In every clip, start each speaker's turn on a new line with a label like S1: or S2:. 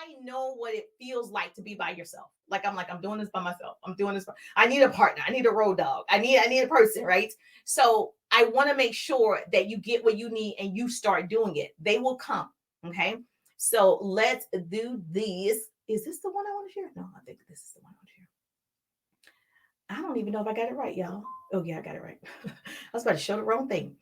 S1: I know what it feels like to be by yourself. I'm doing this by myself. I'm doing this. I need a partner. I need a road dog. I need a person, right? So I want to make sure that you get what you need and you start doing it. They will come. Okay. So let's do this. Is this the one I want to share? No, I think this is the one I want to share. I don't even know if I got it right, y'all. Oh yeah, I got it right. I was about to show the wrong thing.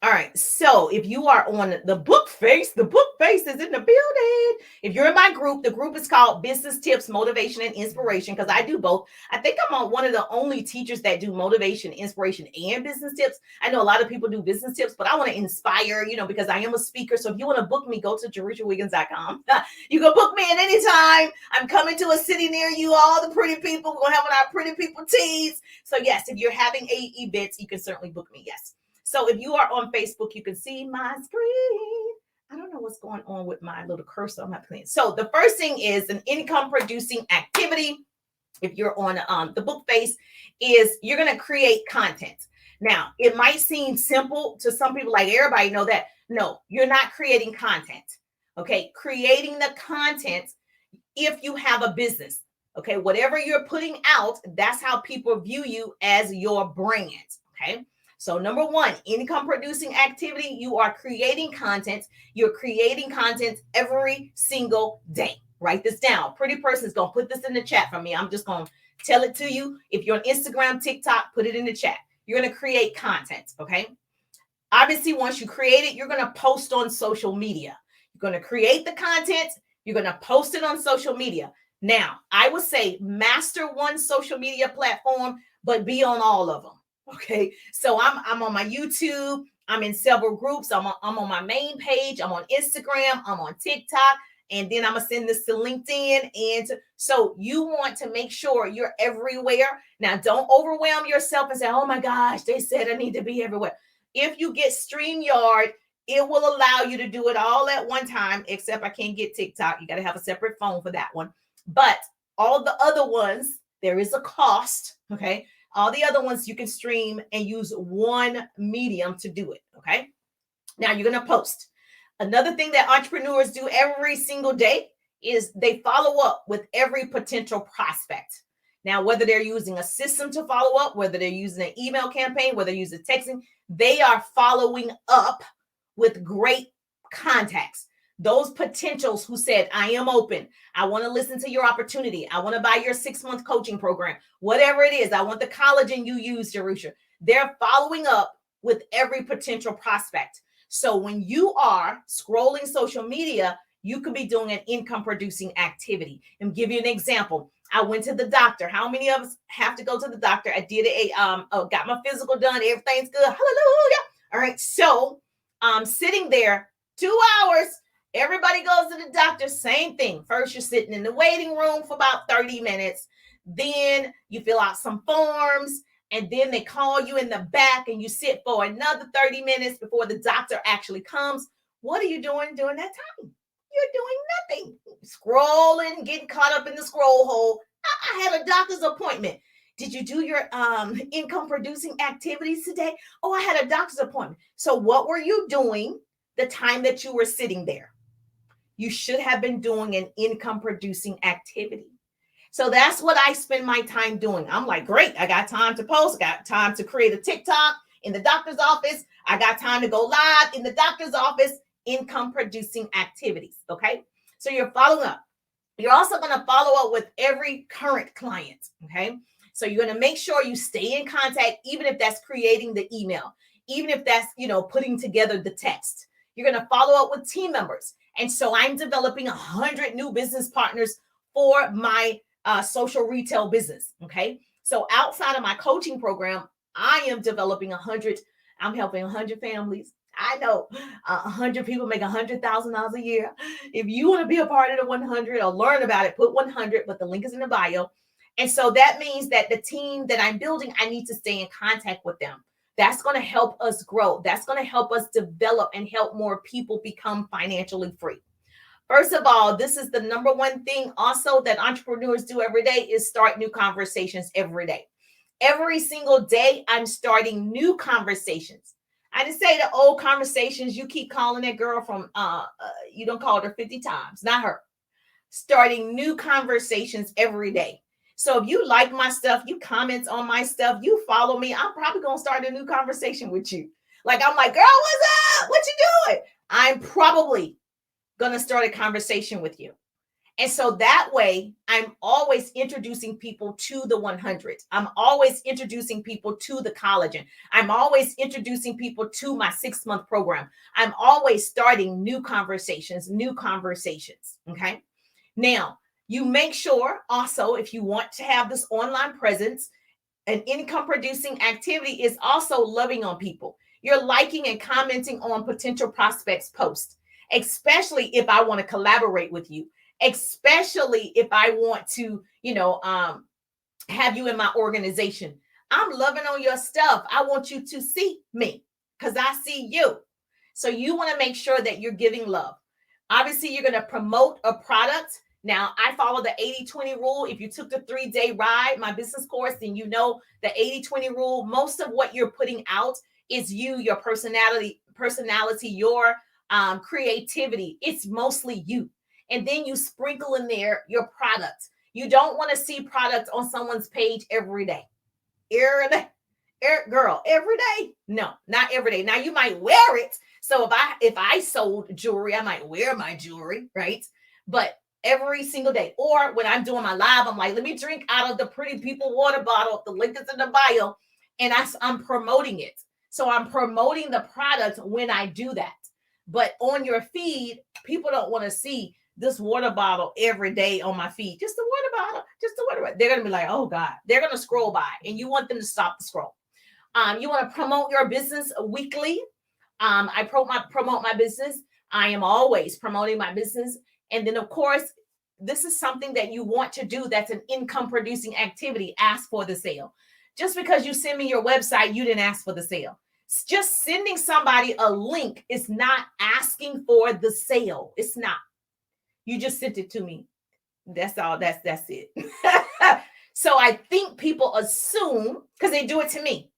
S1: All right. So if you are on the book face is in the building. If you're in my group, the group is called Business Tips, Motivation, and Inspiration because I do both. I think I'm on one of the only teachers that do motivation, inspiration, and business tips. I know a lot of people do business tips, but I want to inspire, because I am a speaker. So if you want to book me, go to jerushawiggins.com. You can book me at any time. I'm coming to a city near you, all the pretty people. We're going to have our pretty people teas. So yes, if you're having events, you can certainly book me. Yes. So if you are on Facebook, you can see my screen. I don't know what's going on with my little cursor on my plane. So the first thing is an income producing activity. If you're on the book face, is you're going to create content. Now, it might seem simple to some people, like everybody know that. No, you're not creating content. Okay, creating the content if you have a business. Okay, whatever you're putting out, that's how people view you as your brand. Okay. So number one, income producing activity, you are creating content. You're creating content every single day. Write this down. Pretty person's going to put this in the chat for me. I'm just going to tell it to you. If you're on Instagram, TikTok, put it in the chat. You're going to create content, okay? Obviously, once you create it, you're going to post on social media. You're going to create the content. You're going to post it on social media. Now, I would say master one social media platform, but be on all of them. Okay, so I'm on my YouTube. I'm in several groups. I'm on my main page. I'm on Instagram. I'm on TikTok, and then I'm gonna send this to LinkedIn. So you want to make sure you're everywhere. Now, don't overwhelm yourself and say, "Oh my gosh, they said I need to be everywhere." If you get StreamYard, it will allow you to do it all at one time. Except I can't get TikTok. You got to have a separate phone for that one. But all the other ones, there is a cost. Okay. All the other ones you can stream and use one medium to do it. Okay. Now you're going to post. Another thing that entrepreneurs do every single day is they follow up with every potential prospect. Now, whether they're using a system to follow up, whether they're using an email campaign, whether they're using texting, they are following up with great contacts. Those potentials who said, I am open. I want to listen to your opportunity. I want to buy your 6-month coaching program. Whatever it is, I want the collagen you use, Jerusha. They're following up with every potential prospect. So when you are scrolling social media, you could be doing an income producing activity. And give you an example. I went to the doctor. How many of us have to go to the doctor? I did got my physical done. Everything's good. Hallelujah. All right. So sitting there 2 hours. Everybody goes to the doctor, same thing. First, you're sitting in the waiting room for about 30 minutes. Then you fill out some forms, and then they call you in the back and you sit for another 30 minutes before the doctor actually comes. What are you doing during that time? You're doing nothing. Scrolling, getting caught up in the scroll hole. I had a doctor's appointment. Did you do your income producing activities today? Oh, I had a doctor's appointment. So what were you doing the time that you were sitting there? You should have been doing an income producing activity. So that's what I spend my time doing. I'm like, great. I got time to post, got time to create a TikTok in the doctor's office. I got time to go live in the doctor's office, income producing activities. Okay. So you're following up. You're also going to follow up with every current client. Okay. So you're going to make sure you stay in contact, even if that's creating the email, even if that's, putting together the text. You're going to follow up with team members. And so I'm developing 100 new business partners for my social retail business. Okay. So outside of my coaching program, I am developing 100. I'm helping 100 families. I know 100 people make $100,000 a year. If you want to be a part of the 100 or learn about it, put 100, but the link is in the bio. And so that means that the team that I'm building, I need to stay in contact with them. That's going to help us grow. That's going to help us develop and help more people become financially free. First of all, this is the number one thing also that entrepreneurs do every day is start new conversations every day. Every single day, I'm starting new conversations. I didn't say the old conversations. You keep calling that girl from, you don't call her 50 times, not her. starting new conversations every day. So if you like my stuff, you comment on my stuff, you follow me, I'm probably going to start a new conversation with you. Like, I'm like, girl, what's up? What you doing? I'm probably going to start a conversation with you. And so that way, I'm always introducing people to the 100. I'm always introducing people to the collagen. I'm always introducing people to my 6-month program. I'm always starting new conversations. Okay. Now, you make sure also, if you want to have this online presence, an income producing activity is also loving on people. You're liking and commenting on potential prospects' posts, especially if I want to collaborate with you, especially if I want to, have you in my organization. I'm loving on your stuff. I want you to see me because I see you. So you want to make sure that you're giving love. Obviously, you're going to promote a product. Now, I follow the 80-20 rule. If you took the 3-day ride, my business course, then you know the 80-20 rule. Most of what you're putting out is you, your personality, your creativity. It's mostly you. And then you sprinkle in there your product. You don't want to see products on someone's page every day. Girl, every day? No, not every day. Now you might wear it. So if I sold jewelry, I might wear my jewelry, right? But every single day. Or when I'm doing my live, I'm like, let me drink out of the Pretty People water bottle. The link is in the bio. And I'm promoting it. So I'm promoting the product when I do that. But on your feed, people don't want to see this water bottle every day on my feed. Just the water bottle. They're going to be like, oh God. They're going to scroll by. And you want them to stop the scroll. You want to promote your business weekly. I promote my business. I am always promoting my business. And then, of course, this is something that you want to do that's an income producing activity. Ask for the sale. Just because you send me your website, you didn't ask for the sale. Just sending somebody a link is not asking for the sale. It's not. You just sent it to me. That's all. That's it. So I think people assume, because they do it to me.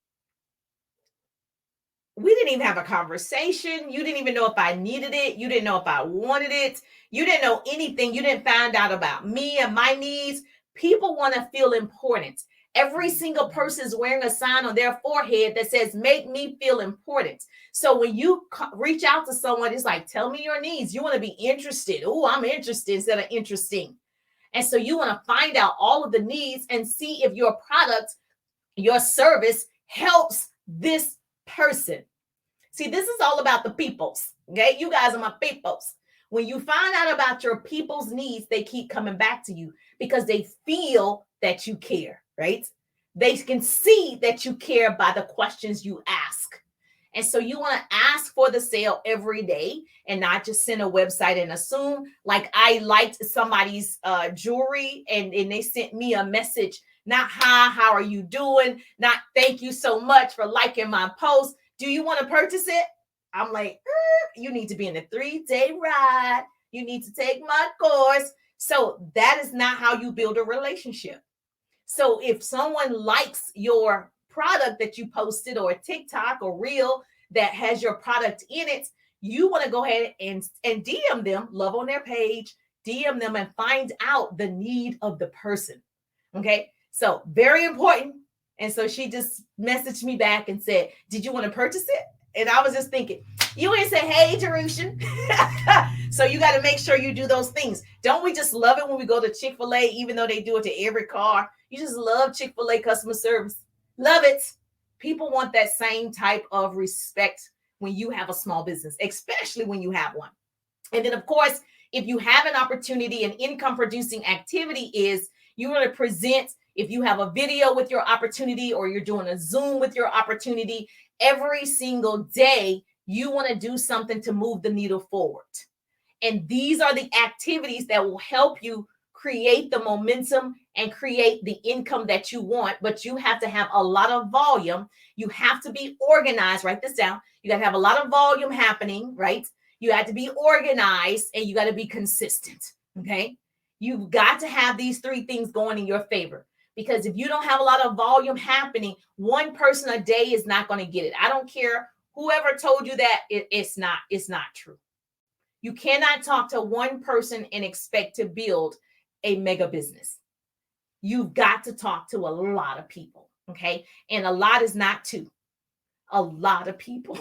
S1: We didn't even have a conversation. You didn't even know if I needed it. You didn't know if I wanted it. You didn't know anything. You didn't find out about me and my needs. People want to feel important. Every single person is wearing a sign on their forehead that says, make me feel important. So when you reach out to someone, it's like, tell me your needs. You want to be interested. Oh, I'm interested instead of interesting. And so you want to find out all of the needs and see if your product, your service helps this person. See, this is all about the peoples. Okay. You guys are my peoples. When you find out about your people's needs, they keep coming back to you because they feel that you care, right? They can see that you care by the questions you ask. And so you want to ask for the sale every day and not just send a website and assume like I liked somebody's jewelry and they sent me a message. Not hi, how are you doing? Not thank you so much for liking my post. Do you want to purchase it? I'm like, you need to be in a 3-day ride. You need to take my course. So that is not how you build a relationship. So if someone likes your product that you posted or a TikTok or reel that has your product in it, you want to go ahead and DM them, love on their page, DM them and find out the need of the person. Okay. So very important. And so she just messaged me back and said, did you want to purchase it? And I was just thinking, you ain't say, hey, Jerusha. So you got to make sure you do those things. Don't we just love it when we go to Chick-fil-A, even though they do it to every car? You just love Chick-fil-A customer service. Love it. People want that same type of respect when you have a small business, especially when you have one. And then, of course, if you have an opportunity, an income producing activity is you want to present. If you have a video with your opportunity or you're doing a Zoom with your opportunity, every single day, you want to do something to move the needle forward. And these are the activities that will help you create the momentum and create the income that you want. But you have to have a lot of volume. You have to be organized. Write this down. You got to have a lot of volume happening, right? You have to be organized and you got to be consistent. Okay. You've got to have these 3 things going in your favor. Because if you don't have a lot of volume happening, one person a day is not going to get it. I don't care whoever told you that it's not true. You cannot talk to one person and expect to build a mega business. You've got to talk to a lot of people, okay? And a lot is not two. A lot of people,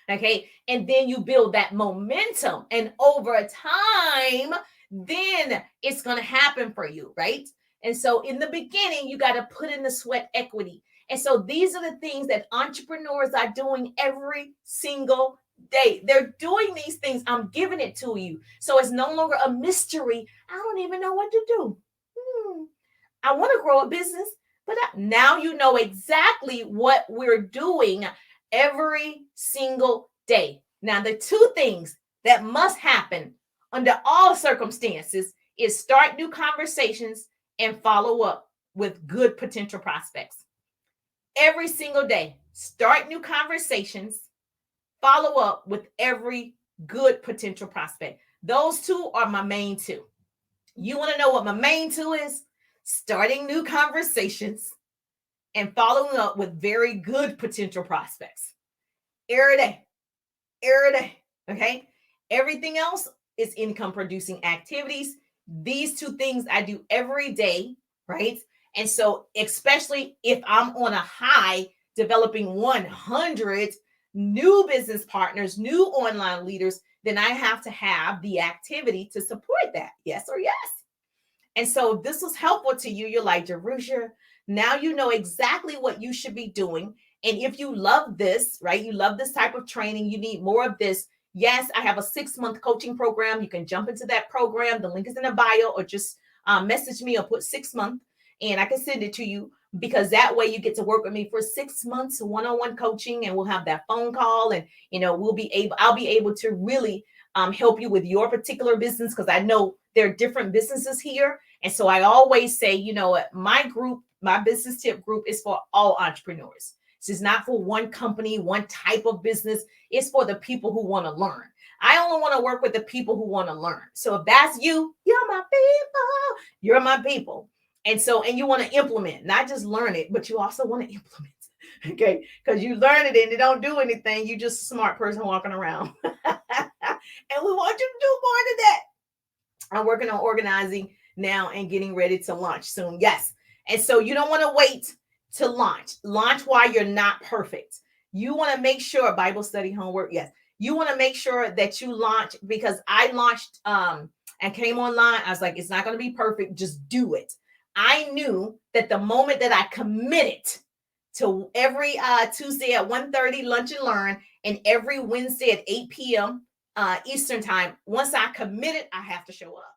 S1: okay? And then you build that momentum, and over time, then it's going to happen for you, right? And so in the beginning, you got to put in the sweat equity. And so these are the things that entrepreneurs are doing every single day. They're doing these things. I'm giving it to you. So it's no longer a mystery. I don't even know what to do. I want to grow a business, but now you know exactly what we're doing every single day. Now, the two things that must happen under all circumstances is start new conversations and follow up with good potential prospects. Every single day, start new conversations, follow up with every good potential prospect. Those two are my main two. You want to know what my main two is? Starting new conversations and following up with very good potential prospects. Every day, okay? Everything else is income producing activities. These two things I do every day, right? And so especially if I'm on a high developing 100 new business partners, new online leaders, then I have to have the activity to support that. Yes or yes. And so if this was helpful to you, you're like, Jerusha, now you know exactly what you should be doing. And if you love this, right, you love this type of training, you need more of this. Yes, I have a 6-month coaching program. You can jump into that program. The link is in the bio, or just message me or put 6 months and I can send it to you, because that way you get to work with me for 6 months, one-on-one coaching, and we'll have that phone call, and I'll be able to really help you with your particular business, because I know there are different businesses here. And so I always say, my group, my business tip group, is for all entrepreneurs. This is not for one company, one type of business. It's for the people who want to learn. I only want to work with the people who want to learn. So if that's you, you're my people. You're my people. And you want to implement, not just learn it, but you also want to implement. Okay, because you learn it and it don't do anything. You just a smart person walking around. And we want you to do more than that. I'm working on organizing now and getting ready to launch soon. Yes. And so you don't want to wait to launch. Launch while you're not perfect. You want to make sure, Bible study homework. Yes. You want to make sure that you launch, because I launched and came online. I was like, it's not going to be perfect. Just do it. I knew that the moment that I committed to every Tuesday at 1:30 lunch and learn, and every Wednesday at 8 p.m. Eastern time, once I committed, I have to show up.